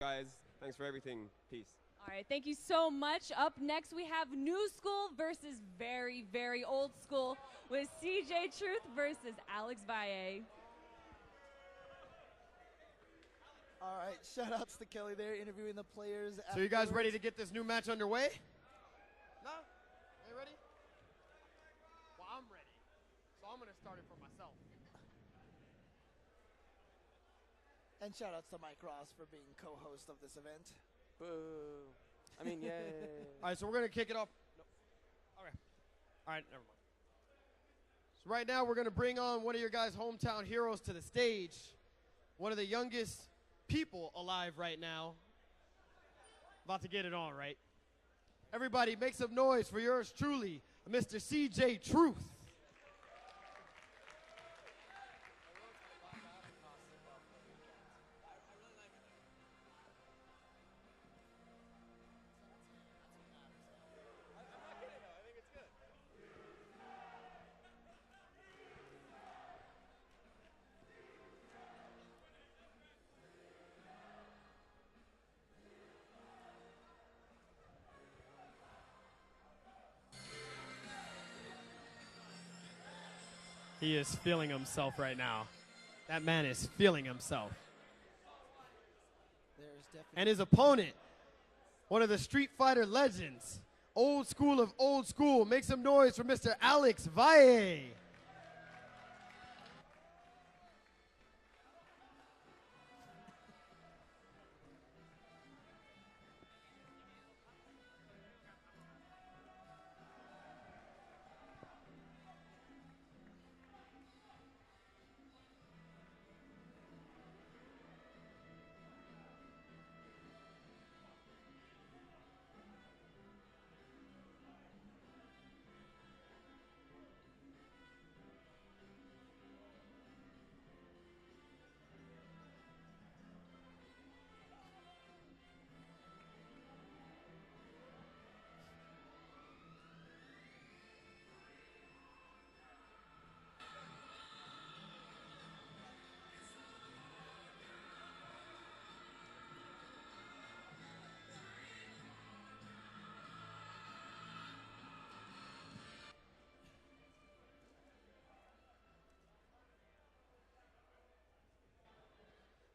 guys. Thanks for everything. Peace. All right, thank you so much. Up next, we have New School versus very, very old school with CJ Truth versus Alex Valle. All right, shout-outs to Kelly there, interviewing the players. So you guys ready to get this new match underway? No? Are you ready? Well, I'm ready. So I'm going to start it for myself. And shout-outs to Mike Ross for being co-host of this event. Boo. I mean, yay. All right, so we're going to kick it off. No. All right, never mind. So right now we're going to bring on one of your guys' hometown heroes to the stage. One of the youngest people alive right now. About to get it on, right? Everybody make some noise for yours truly, Mr. CJ Truth. He is feeling himself right now. That man is feeling himself. And his opponent, one of the Street Fighter legends, old school of old school. Make some noise for Mr. Alex Valle.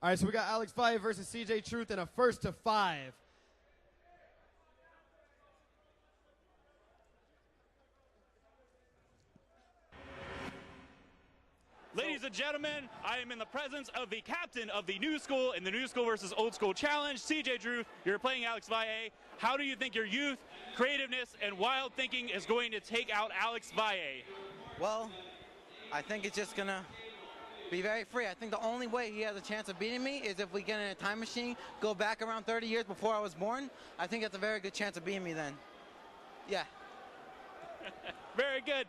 All right, so we got Alex Valle versus CJ Truth in a 1st to 5. Ladies and gentlemen, I am in the presence of the captain of the New School in the New School versus Old School Challenge, CJ Truth. You're playing Alex Valle. How do you think your youth, creativeness, and wild thinking is going to take out Alex Valle? Well, I think it's just going to be very free. I think the only way he has a chance of beating me is if we get in a time machine, go back around 30 years before I was born. I think that's a very good chance of beating me then. Yeah. Very good.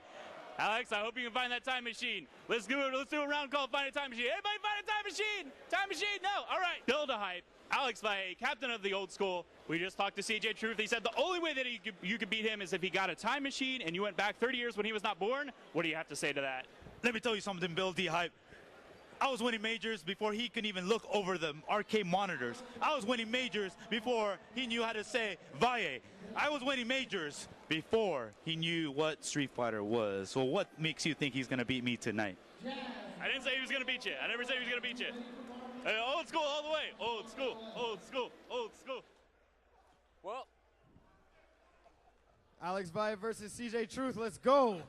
Alex, I hope you can find that time machine. Let's do a round called Find a Time Machine. Everybody find a time machine! Time machine, no! All right, build a hype. Alex Valle, captain of the Old School. We just talked to CJ Truth. He said the only way that you could beat him is if he got a time machine and you went back 30 years when he was not born. What do you have to say to that? Let me tell you something, build the hype. I was winning majors before he could even look over the arcade monitors. I was winning majors before he knew how to say Valle. I was winning majors before he knew what Street Fighter was. So what makes you think he's going to beat me tonight? I didn't say he was going to beat you. I never said he was going to beat you. Old school all the way. Old school, old school, old school. Well, Alex Valle versus CJ Truth. Let's go.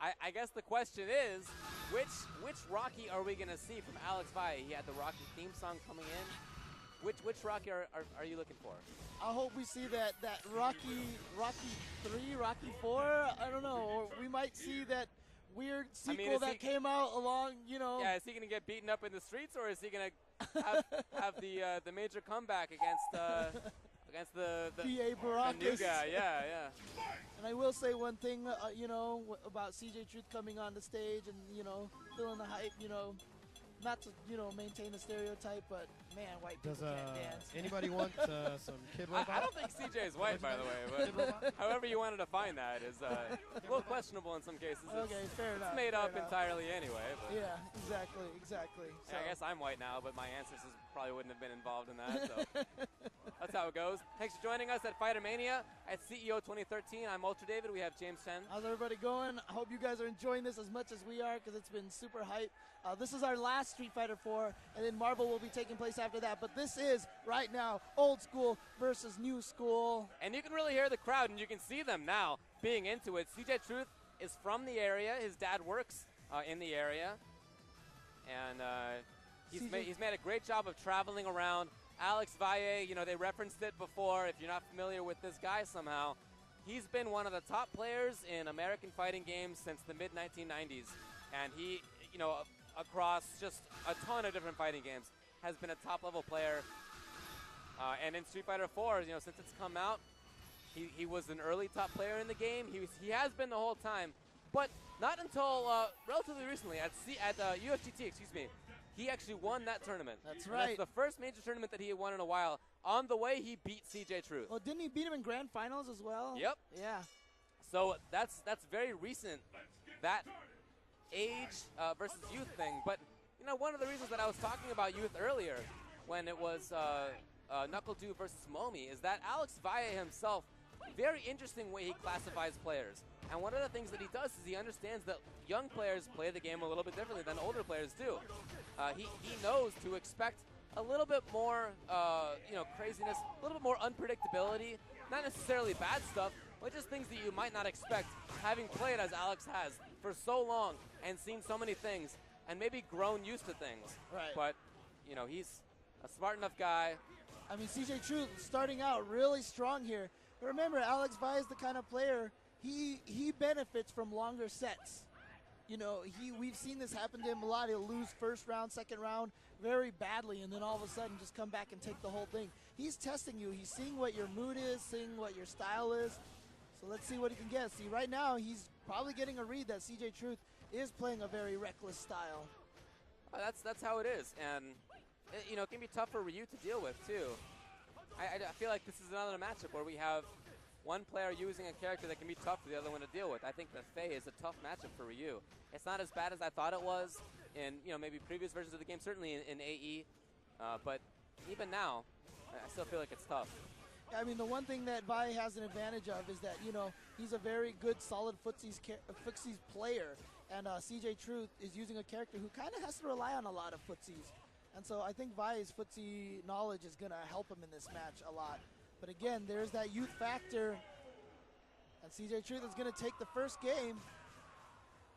I guess the question is, which Rocky are we going to see from Alex Valle? He had the Rocky theme song coming in. Which Rocky are you looking for? I hope we see that Rocky 3, Rocky 4, I don't know. Or we might see that weird sequel that came out along, you know. Yeah, is he going to get beaten up in the streets, or is he going to have the major comeback against the B.A. new Baracus. guy? Yeah. And I will say one thing, you know, about CJ Truth coming on the stage and, you know, feeling the hype, you know, not to, you know, maintain a stereotype, but, man, white people can't dance. Anybody want some Kid Robot? I don't think CJ is white, by the way, but however you wanted to find that is a little questionable in some cases. Okay, fair enough. It's made up entirely anyway. But. Yeah, exactly. Yeah, I guess I'm white now, but my ancestors probably wouldn't have been involved in that. So that's how it goes. Thanks for joining us at FighterMania at CEO 2013. I'm Ultra David. We have James Chen. How's everybody going? I hope you guys are enjoying this as much as we are because it's been super hype. This is our last Street Fighter 4, and then Marvel will be taking place after that. But this is, right now, old school versus new school. And you can really hear the crowd, and you can see them now being into it. CJ Truth is from the area. His dad works in the area. And he's made a great job of traveling around. Alex Valle, you know, they referenced it before. If you're not familiar with this guy somehow, he's been one of the top players in American fighting games since the mid-1990s. And he, you know, across just a ton of different fighting games, has been a top-level player. And in Street Fighter 4, you know, since it's come out, he was an early top player in the game. He has been the whole time, but not until relatively recently at UFGT, excuse me. He actually won that tournament. That's And right. that's the first major tournament that he had won in a while. On the way, he beat CJ Truth. Well, didn't he beat him in grand finals as well? Yep. Yeah. So that's very recent, that age versus youth thing. But you know, one of the reasons that I was talking about youth earlier, when it was Knuckle Dew versus Momi, is that Alex Valle himself, very interesting way he classifies players. And one of the things that he does is he understands that young players play the game a little bit differently than older players do. He knows to expect a little bit more, you know, craziness, a little bit more unpredictability. Not necessarily bad stuff, but just things that you might not expect, having played as Alex has for so long and seen so many things and maybe grown used to things. Right. But, you know, he's a smart enough guy. I mean, CJ Truth starting out really strong here. But remember, Alex Valle is the kind of player, he benefits from longer sets. You know, we've seen this happen to him a lot. He'll lose first round, second round very badly, and then all of a sudden just come back and take the whole thing. He's testing you. He's seeing what your mood is, seeing what your style is. So let's see what he can get. See, right now, he's probably getting a read that CJ Truth is playing a very reckless style. That's how it is. And, you know, it can be tough for Ryu to deal with, too. I feel like this is another matchup where we have one player using a character that can be tough for the other one to deal with. I think that Faye is a tough matchup for Ryu. It's not as bad as I thought it was in, you know, maybe previous versions of the game, certainly in AE. But even now, I still feel like it's tough. I mean, the one thing that Valle has an advantage of is that, you know, he's a very good, solid footsies player. And CJ Truth is using a character who kind of has to rely on a lot of footsies. And so I think Valle's footsie knowledge is going to help him in this match a lot. But again, there's that youth factor. And CJ Truth is going to take the first game.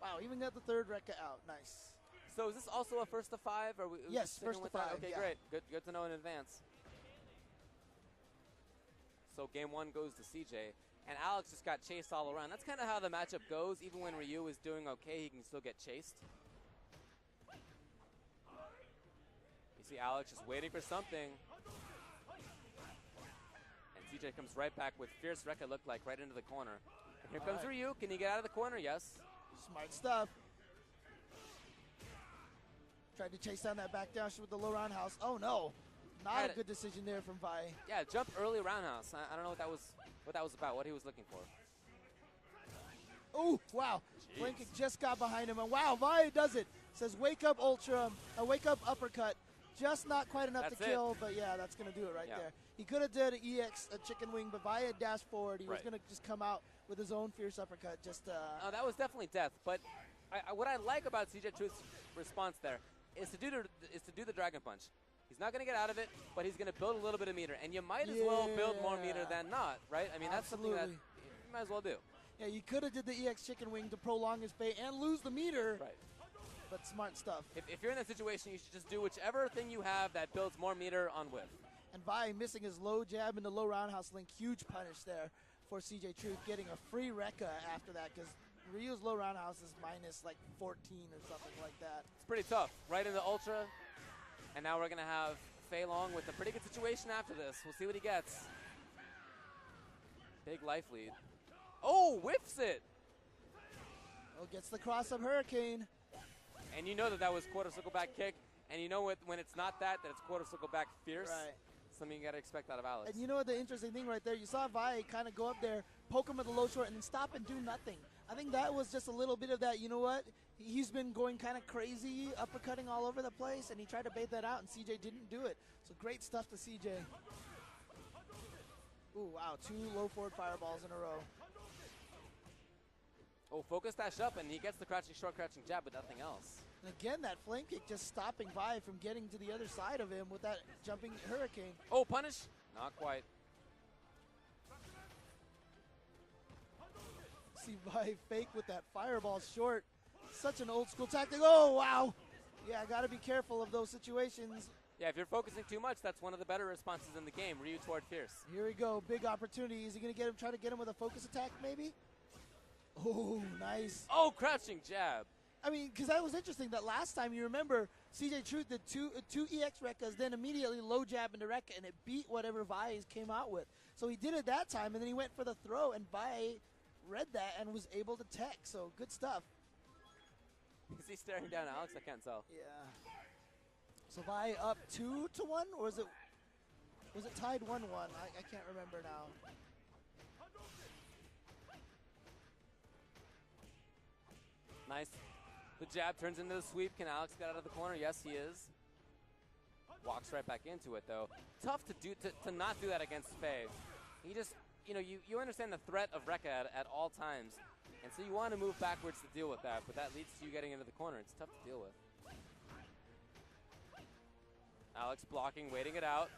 Wow, even got the third Rekka out. Nice. So is this also a first to five? Or yes, first to five. Okay, yeah. Great. Good to know in advance. So game one goes to CJ. And Alex just got chased all around. That's kind of how the matchup goes. Even when Ryu is doing okay, he can still get chased. You see Alex just waiting for something. And CJ comes right back with fierce Rekka look like right into the corner. And here comes Ryu. Can he get out of the corner? Yes. Smart stuff. Tried to chase down that back dash with the low roundhouse. Oh no. Not a good decision there from Valle. Yeah, jump early roundhouse. I don't know what that was about, what he was looking for. Oh, wow. Blanket just got behind him. And wow, Valle does it. Says, wake up Ultra, wake up uppercut. Just not quite enough to kill, but yeah, that's going to do it right there. He could have did an EX, a chicken wing, but Valle dashed forward. He was going to just come out with his own fierce uppercut. Just. Oh, that was definitely death. But what I like about CJ Truth's response there is to do the Dragon Punch. He's not going to get out of it, but he's going to build a little bit of meter. And you might as well build more meter than not, right? I mean, that's something that you might as well do. Yeah, you could have did the EX chicken wing to prolong his fate and lose the meter. Right. But smart stuff. If you're in that situation, you should just do whichever thing you have that builds more meter on whiff. And Valle missing his low jab into low roundhouse link. Huge punish there for CJ Truth, getting a free Rekka after that because Ryu's low roundhouse is minus like 14 or something like that. It's pretty tough. Right into Ultra. And now we're going to have Fei Long with a pretty good situation after this. We'll see what he gets. Big life lead. Oh, whiffs it. Oh, gets the cross-up hurricane. And you know that was quarter circle back kick. And you know when it's not that it's quarter circle back fierce. Right. Something you got to expect out of Alex. And you know what the interesting thing right there? You saw Valle kind of go up there, poke him with the low short, and then stop and do nothing. I think that was just a little bit of that, you know what? He's been going kind of crazy, uppercutting all over the place, and he tried to bait that out, and CJ didn't do it. So great stuff to CJ. Ooh, wow, 2 low forward fireballs in a row. Oh, focus dash up, and he gets the crouching short, crouching jab, but nothing else. And again, that flame kick just stopping Vi from getting to the other side of him with that jumping hurricane. Oh, punish? Not quite. See Vi fake with that fireball short. Such an old school tactic. Oh, wow. Yeah, got to be careful of those situations. Yeah, if you're focusing too much, that's one of the better responses in the game. Ryu toward Fierce. Here we go. Big opportunity. Is he going to get him? Try to get him with a focus attack, maybe? Oh, nice. Oh, crouching jab. I mean, because that was interesting. That last time, you remember, CJ Truth did two EX Rekkas, then immediately low jab into Rekka, and it beat whatever Vi came out with. So he did it that time, and then he went for the throw, and Vi read that and was able to tech. So good stuff. Is he staring down Alex? I can't tell. Yeah. So Vi up 2-1, or was it tied 1-1? I can't remember now. Nice. The jab turns into the sweep. Can Alex get out of the corner? Yes, he is. Walks right back into it, though. Tough to not do that against Faye. He just, you understand the threat of Rekka at all times. And so you want to move backwards to deal with that, but that leads to you getting into the corner. It's tough to deal with. Alex blocking, waiting it out.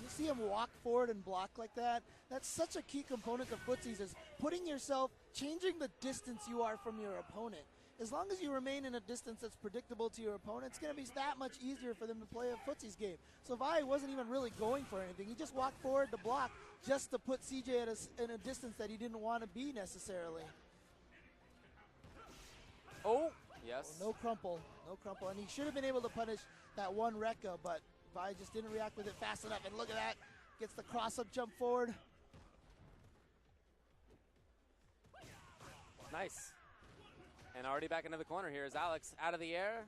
You see him walk forward and block like that. That's such a key component of footsies, is putting yourself, changing the distance you are from your opponent. As long as you remain in a distance that's predictable to your opponent, it's going to be that much easier for them to play a footsies game. So Vi wasn't even really going for anything. He just walked forward to block just to put CJ in a distance that he didn't want to be necessarily. Oh, yes. No crumple, no crumple. And he should have been able to punish that one Rekka, but Vi just didn't react with it fast enough. And look at that, gets the cross-up jump forward. Nice. And already back into the corner here is Alex out of the air.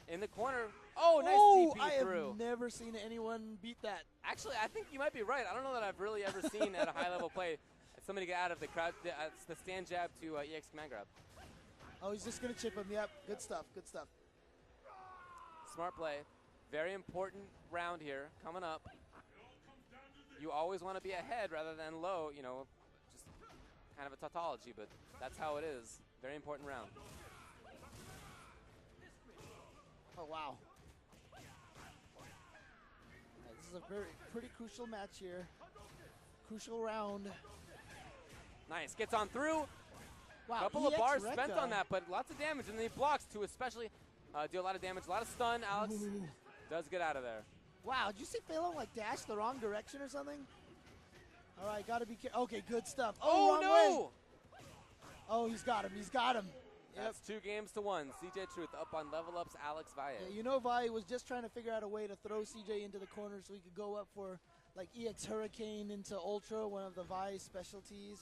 In the corner. Oh, nice TP through. I have never seen anyone beat that. Actually, I think you might be right. I don't know that I've really ever seen at a high-level play somebody get out of the crowd, the stand jab to EX command grab. Oh, he's just going to chip him. Yep, good stuff, good stuff. Smart play. Very important round here coming up. You always want to be ahead rather than low, just kind of a tautology, but that's how it is. Very important round. Oh, wow. This is a pretty crucial match here. Crucial round. Nice. Gets on through. Wow. Couple of bars Rekka. spent on that, but lots of damage. And then he blocks to especially do a lot of damage. A lot of stun. Alex does get out of there. Wow. Did you see Phelan dash the wrong direction or something? All right. Got to be careful. Okay. Good stuff. Oh, wrong no. way. Oh, he's got him. He's got him. That's 2 games to 1. CJ Truth up on Level Up's Alex Valle. Yeah, Vi was just trying to figure out a way to throw CJ into the corner so he could go up for like EX Hurricane into Ultra, one of the Vi specialties.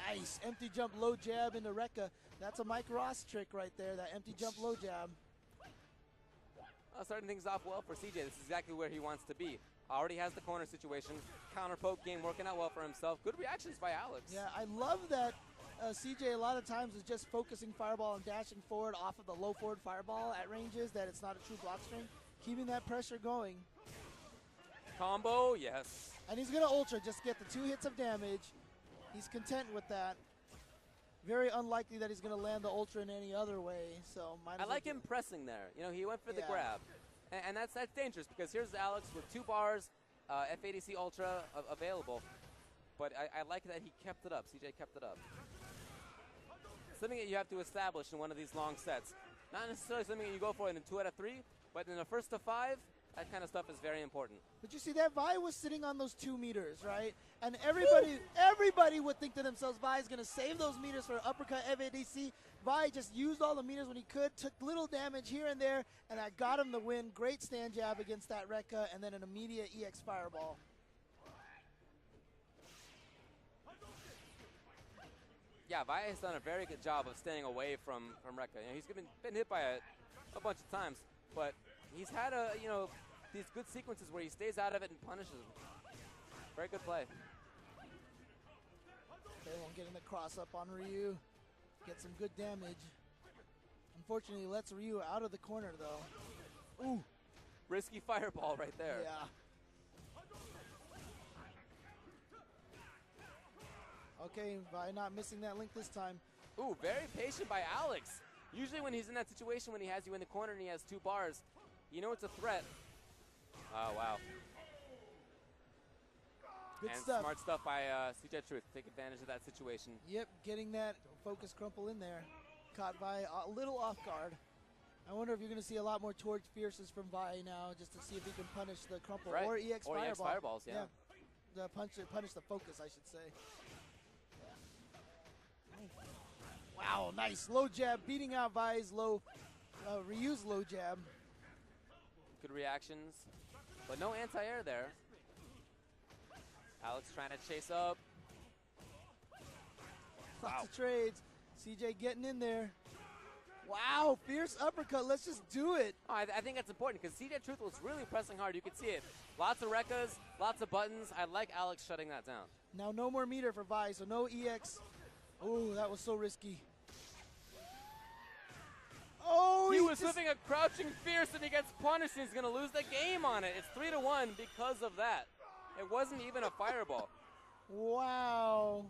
Nice. Empty jump low jab into Rekka. That's a Mike Ross trick right there, that empty jump low jab. Starting things off well for CJ. This is exactly where he wants to be. Already has the corner situation. Counter poke game working out well for himself. Good reactions by Alex. Yeah, I love that CJ a lot of times is just focusing fireball and dashing forward off of the low forward fireball at ranges that it's not a true block string. Keeping that pressure going. Combo, yes. And he's going to Ultra, just get the 2 hits of damage. He's content with that. Very unlikely that he's going to land the Ultra in any other way. So I like him pressing there. He went for the grab. And that's dangerous because here's Alex with 2 bars, F80C Ultra available. But I like that he kept it up. CJ kept it up. Something that you have to establish in one of these long sets. Not necessarily something that you go for in 2 out of 3, but in the first to 5, that kind of stuff is very important. But you see that Vi was sitting on those 2 meters, right? And everybody would think to themselves, Vi is going to save those meters for uppercut FADC. Vi just used all the meters when he could, took little damage here and there, and that got him the win. Great stand jab against that Rekka, and then an immediate EX fireball. Yeah, Vi has done a very good job of staying away from Rekka. He's been hit by a bunch of times, but he's had these good sequences where he stays out of it and punishes him. Very good play. They won't get in the cross up on Ryu. Get some good damage. Unfortunately, lets Ryu out of the corner, though. Ooh. Risky fireball right there. Yeah. Okay, by not missing that link this time. Ooh, very patient by Alex. Usually when he's in that situation, when he has you in the corner and he has 2 bars, you know it's a threat. Oh, wow. Good and stuff. Smart stuff by CJ Truth. Take advantage of that situation. Yep, getting that focus crumple in there. Caught Vi a little off guard. I wonder if you're going to see a lot more towards Fierces from Vi now, just to see if he can punish the crumple Right. or EX or Fireball. EX Fireballs, yeah. The punish the focus, I should say. Wow, nice low jab, beating out Vi's low, Ryu's low jab. Good reactions, but no anti-air there. Alex trying to chase up. Lots of trades. CJ getting in there. Wow, fierce uppercut. Let's just do it. Oh, I think that's important because CJ Truth was really pressing hard. You could see it. Lots of Rekkas, lots of buttons. I like Alex shutting that down. Now no more meter for Vi, so no EX. Oh, that was so risky. Oh, he was whipping a crouching fierce and he gets punished and he's going to lose the game on it. It's 3-1 because of that. It wasn't even a fireball. Wow.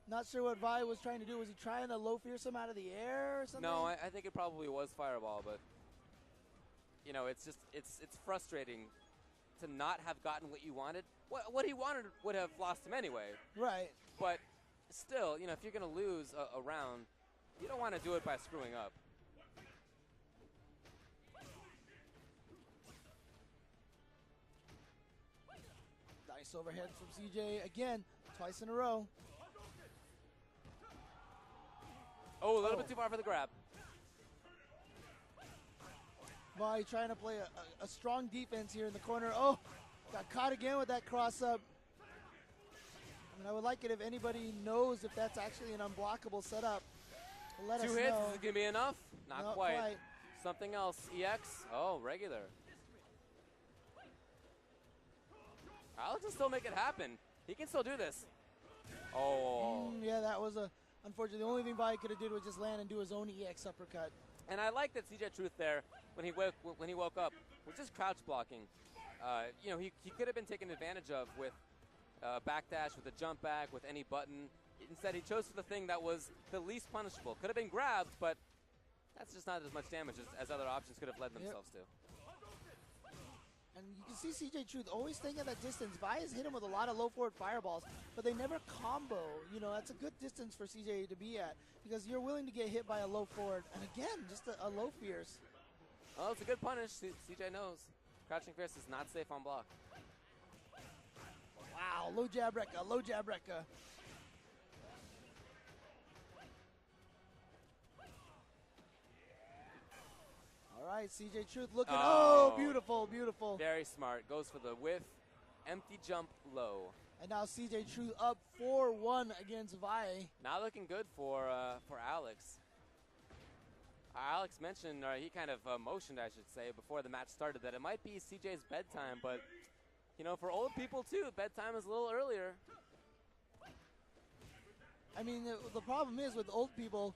Not sure what Vi was trying to do. Was he trying to low fierce him out of the air or something? No, I think it probably was fireball, but you know, it's just it's frustrating to not have gotten what you wanted. What he wanted would have lost him anyway. Right. But still, you know, if you're going to lose a round, you don't want to do it by screwing up. Nice overhead from CJ again, twice in a row. Oh, a little bit too far for the grab. Vi trying to play a strong defense here in the corner. Oh, got caught again with that cross up. I mean, I would like it if anybody knows if that's actually an unblockable setup. Let us know. 2 hits, is it going to be enough? Not quite. quite. Something else. EX? Oh, regular. Alex can still make it happen. He can still do this. Oh. Yeah, that was unfortunately, the only thing Vi could have did was just land and do his own EX uppercut. And I like that CJ Truth there, when he woke up, was just crouch blocking. You know, he could have been taken advantage of with backdash, with a jump back, with any button. Instead, he chose for the thing that was the least punishable. Could have been grabbed, but that's just not as much damage as other options could have led themselves to. And you can see CJ Truth always staying at that distance. Vi has hit him with a lot of low forward fireballs, but they never combo. You know, that's a good distance for CJ to be at because you're willing to get hit by a low forward. And again, just a low fierce. Well, it's a good punish. CJ knows. Crouching fierce is not safe on block. Wow, low jab Rekka, low jab Rekka. All right, CJ Truth looking, oh, beautiful, beautiful. Very smart. Goes for the whiff, empty jump low. And now CJ Truth up 4-1 against Vi. Not looking good for Alex. Alex mentioned, or he kind of motioned, I should say, before the match started that it might be CJ's bedtime, but, you know, for old people, too, bedtime is a little earlier. I mean, the problem is with old people,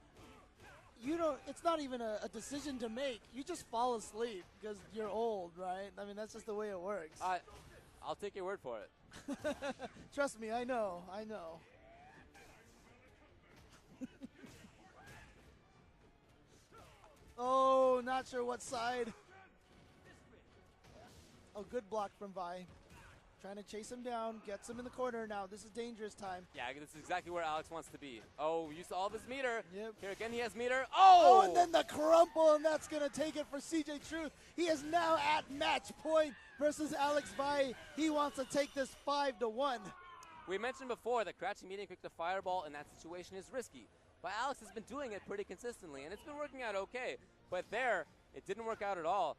it's not even a decision to make. You just fall asleep because you're old, right? I mean, that's just the way it works. I'll take your word for it. Trust me, I know. Oh, not sure what side. Oh, good block from Vi. Trying to chase him down, gets him in the corner now. This is dangerous time. Yeah, this is exactly where Alex wants to be. Oh, used all of his meter. Yep. Here again, he has meter. Oh! And then the crumple, and that's going to take it for CJ Truth. He is now at match point versus Alex Vi. He wants to take this 5-1. We mentioned before that crouching medium kick to fireball in that situation is risky. But Alex has been doing it pretty consistently, and it's been working out okay. But there, it didn't work out at all.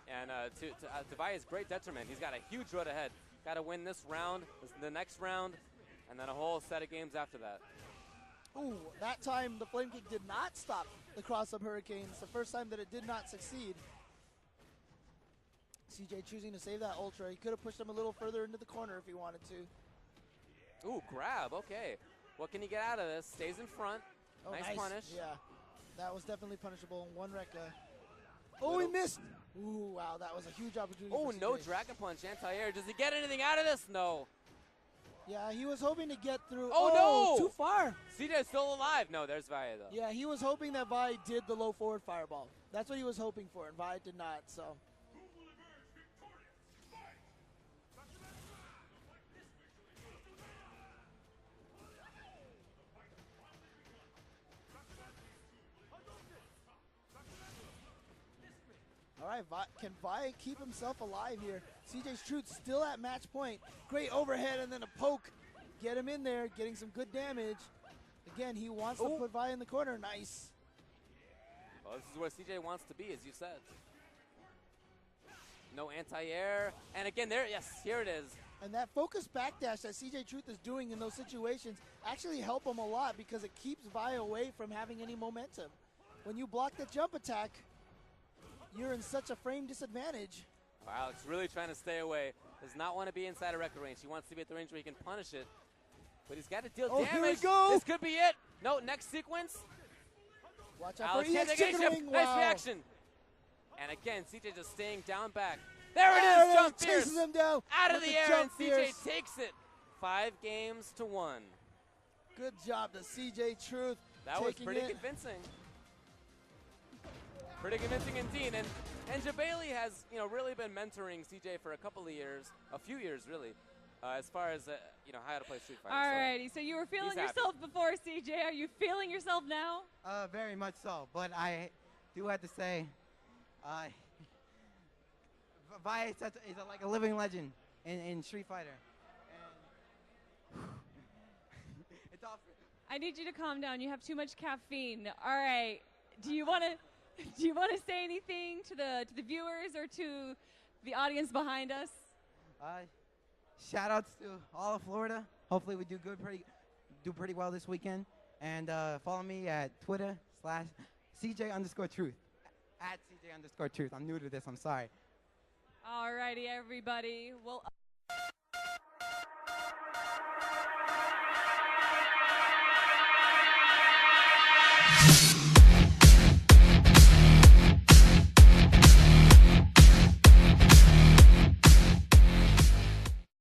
And to Vaille's great detriment, he's got a huge road ahead. Got to win this round, the next round, and then a whole set of games after that. Ooh, that time the flame kick did not stop the cross-up hurricane. It's the first time that it did not succeed. CJ choosing to save that Ultra. He could have pushed him a little further into the corner if he wanted to. Ooh, grab. Okay. What can he get out of this? Stays in front. Oh, nice punish. Yeah, that was definitely punishable. One Rekka. Oh, he missed. Ooh, wow, that was a huge opportunity. Oh, for no CJ. Dragon Punch, anti-air. Does he get anything out of this? No. Yeah, he was hoping to get through. Oh, no! Too far. CJ's still alive. No, there's Valle, though. Yeah, he was hoping that Vi did the low forward fireball. That's what he was hoping for, and Vi did not, so. All right, can Vi keep himself alive here? CJ's Truth still at match point. Great overhead and then a poke. Get him in there, getting some good damage. Again, he wants to put Vi in the corner. Nice. Well, this is where CJ wants to be, as you said. No anti-air. And again, there, yes, here it is. And that focus backdash that CJ Truth is doing in those situations actually help him a lot because it keeps Vi away from having any momentum. When you block the jump attack, you're in such a frame disadvantage. Wow, Alex really trying to stay away. Does not want to be inside a record range. He wants to be at the range where he can punish it. But he's got to deal damage. Here we go. This could be it. No, next sequence. Watch out Alex for can't EX take any chicken chip. wing. Nice Wow. reaction. And again, CJ just staying down back. There it is, jump fierce. Chases him down. Out of with the air, and jump CJ fierce. takes it. 5-1. Good job to CJ Truth. That was pretty it. convincing. Pretty convincing indeed. And Jabali has, really been mentoring CJ for a few years really, as far as, how to play Street Fighter. Alrighty, so you were feeling yourself before, CJ. Are you feeling yourself now? Very much so. But I do have to say, Valle is like a living legend in Street Fighter. And it's awesome. I need you to calm down. You have too much caffeine. All right. Do you want to say anything to the viewers or to the audience behind us? Shout outs to all of Florida. Hopefully we do pretty well this weekend. And follow me at Twitter /CJ_Truth. At CJ_Truth. I'm new to this. I'm sorry. All righty, everybody. Well.